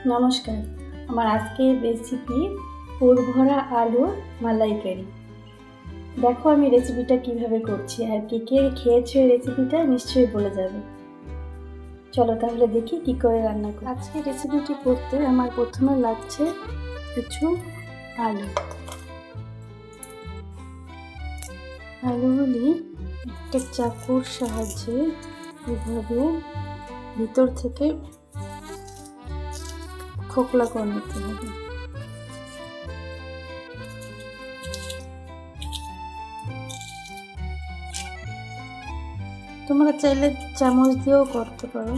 নমস্কার, আমার আজকের রেসিপি পুর ভরা আলু মালাইকারি। দেখো আমি রেসিপিটা কিভাবে করছি, আর কে কে খেয়েছো এই রেসিপিটা নিশ্চয়ই বলে যাবে। চলো তাহলে দেখি কি করে রান্না করি। আজকে রেসিপিটি করতে আমার প্রথমে লাগছে কিছু আলু। আলুগুলি একটা চাকুর সাহায্যে এভাবে ভিতর থেকে খোকলা করে নিতে হবে। তোমরা চাইলে চামচ দিয়েও করতে পারো।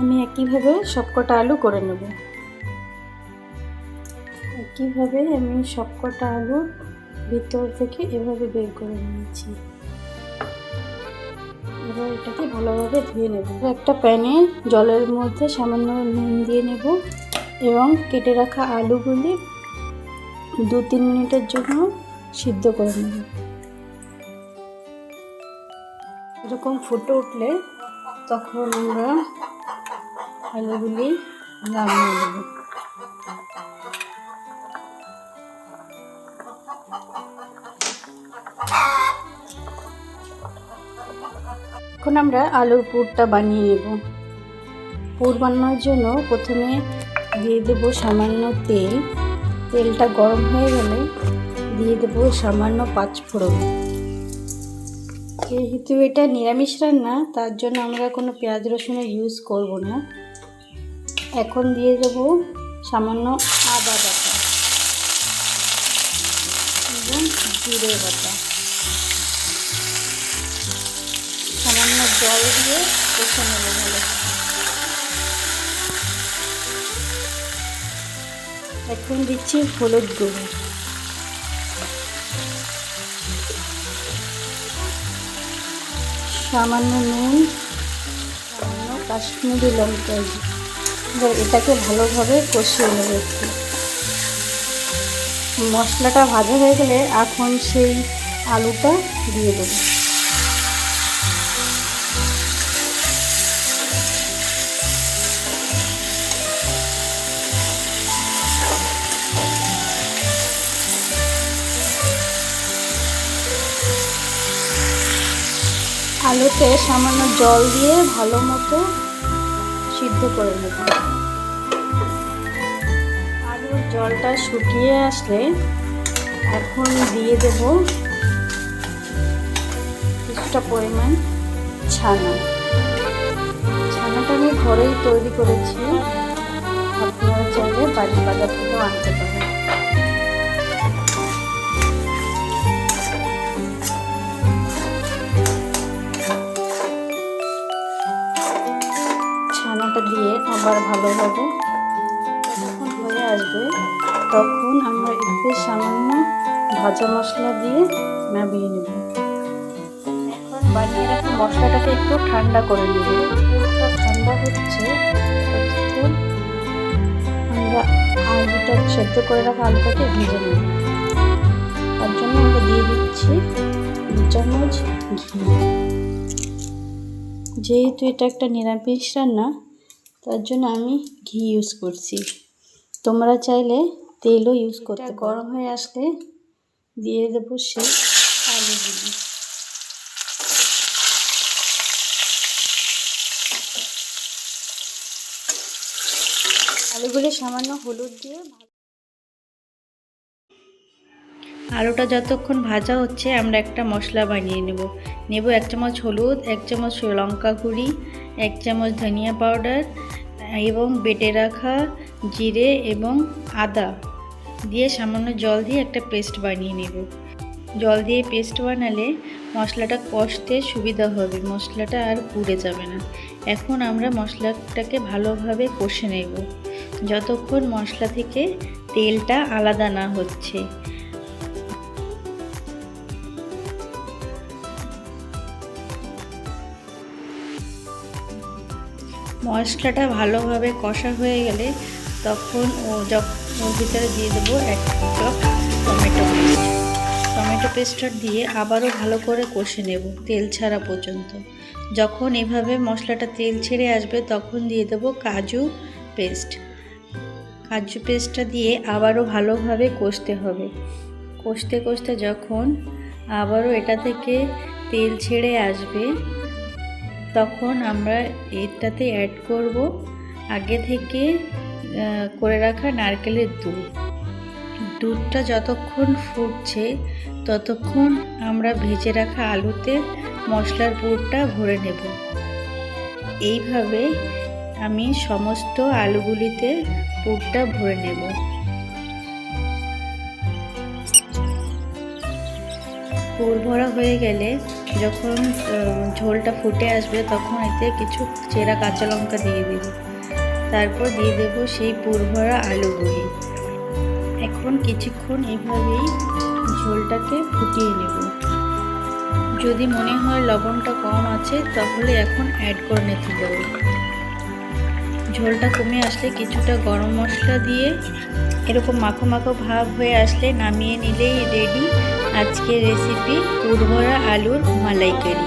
আমি একইভাবে সবকটা আলু করে নেব। একইভাবে আমি সবকটা আলু ভিতর থেকে এভাবে বের করে নিয়েছি। এবার এটাকে ভালোভাবে ধুয়ে নেব। একটা প্যানে জলের মধ্যে সামান্য নুন দিয়ে নেব এবং কেটে রাখা আলুগুলি 2-3 মিনিটের জন্য সিদ্ধ করে নেব। এরকম ফুটে উঠলে তখন আমরা আলুগুলি নামিয়ে নেব। এখন আমরা আলুর পুরটা বানিয়ে নেব। পুর বানানোর জন্য প্রথমে দিয়ে দেব সামান্য তেল। তেলটা গরম হয়ে গেলে দিয়ে দেব সামান্য 5 ফোড়ন। যেহেতু এটা নিরামিষ রান্না, তার জন্য আমরা কোনো পেঁয়াজ রসুনের ইউজ করব না। এখন দিয়ে দেব সামান্য আদা বাটা এবং জিরে বাটা। সামান্য জল দিয়ে কষে নেব ভালো। এখন দিচ্ছি হলুদ গুঁড়ো, সামান্য নুন, সামান্য কাশ্মীরি লঙ্কা। এবার এটাকে ভালোভাবে কষিয়ে নেব একটু। মশলাটা ভাজা হয়ে গেলে এখন সেই আলুটা দিয়ে দেব। আলুতে সামান্য জল দিয়ে ভালো মতো সিদ্ধ করে নেব। আলুর জলটা শুকিয়ে আসলে এখন দিয়ে দেব কিছুটা পরিমাণ ছানা। ছানাটা আমি ঘরেই তৈরি করেছি, আপনারা চাইলে বাড়ির বাজার থেকেও আনতে পারেন। ছানাটা দিয়ে আবার ভালোভাবে যখন হয়ে আসবে তখন আমরা এতে সামান্য ভাজা মশলা দিয়ে নামিয়ে নেব। এখন বানিয়ে রাখা মশলাটাকে একটু ঠান্ডা করে নেব। পুরোটা ঠান্ডা হচ্ছে, আমরা আলুটা সেদ্ধ করে রাখা আলুটাকে ভেজে নেব। তার জন্য আমরা দিয়ে দিচ্ছি 2 চামচ ঘি। যেহেতু এটা একটা নিরামিষ রান্না, তার জন্য আমি ঘি ইউজ করছি। তোমরা চাইলে তেলও ইউজ করতে। গরম হয়ে আসলে দিয়ে দেবো সেই আলুগুলি। আলুগুলি সামান্য হলুদ দিয়ে আলুটা যতক্ষণ ভাজা হচ্ছে আমরা একটা মশলা বানিয়ে নেব। 1 চামচ হলুদ, 1 চামচ লঙ্কা গুঁড়ি, 1 চামচ ধনিয়া পাউডার এবং বেটে রাখা জিরে এবং আদা দিয়ে সামান্য জল দিয়ে একটা পেস্ট বানিয়ে নেব। জল দিয়ে পেস্ট বানালে মশলাটা কষতে সুবিধা হবে, মশলাটা আর পুড়ে যাবে না। এখন আমরা মশলাটাকে ভালোভাবে কষে নেব যতক্ষণ মশলা থেকে তেলটা আলাদা না হচ্ছে। মশলাটা ভালোভাবে কষা হয়ে গেলে তখন ওর ভিতরে দিয়ে দেবো 1 কাপ টমেটো পেস্ট। টমেটো পেস্টটা দিয়ে আবারও ভালো করে কষে নেব তেল ছাড়া পর্যন্ত। যখন এভাবে মশলাটা তেল ছেড়ে আসবে তখন দিয়ে দেবো কাজু পেস্ট। কাজু পেস্টটা দিয়ে আবারও ভালোভাবে কষতে হবে। কষতে কষতে যখন আবারও এটা থেকে তেল ছেড়ে আসবে তখন আমরা এটাতে অ্যাড করব আগে থেকে করে রাখা নারকেলের দুধ। দুধটা যতক্ষণ ফুটছে ততক্ষণ আমরা ভেজে রাখা আলুতে মশলার পুরটা ভরে নেব। এইভাবে আমি সমস্ত আলুগুলিতে পুরটা ভরে নেব। পুর ভরা হয়ে গেলে যখন ঝোলটা ফুটে আসবে তখন এতে কিছু চেরা কাঁচা লঙ্কা দিয়ে দেব। তারপর দিয়ে দেব সেই পুর ভরা আলুগুলি। এখন কিছুক্ষণ এভাবেই ঝোলটাকে ফুটিয়ে নেব। যদি মনে হয় লবণটা কম আছে তাহলে এখন অ্যাড করে নিতে হবে। ঝোলটা কমে আসলে কিছুটা গরম মশলা দিয়ে এরকম মাখো মাখো ভাব হয়ে আসলে নামিয়ে নিলেই রেডি আজকের রেসিপি পুর ভরা আলুর মালাইকারি।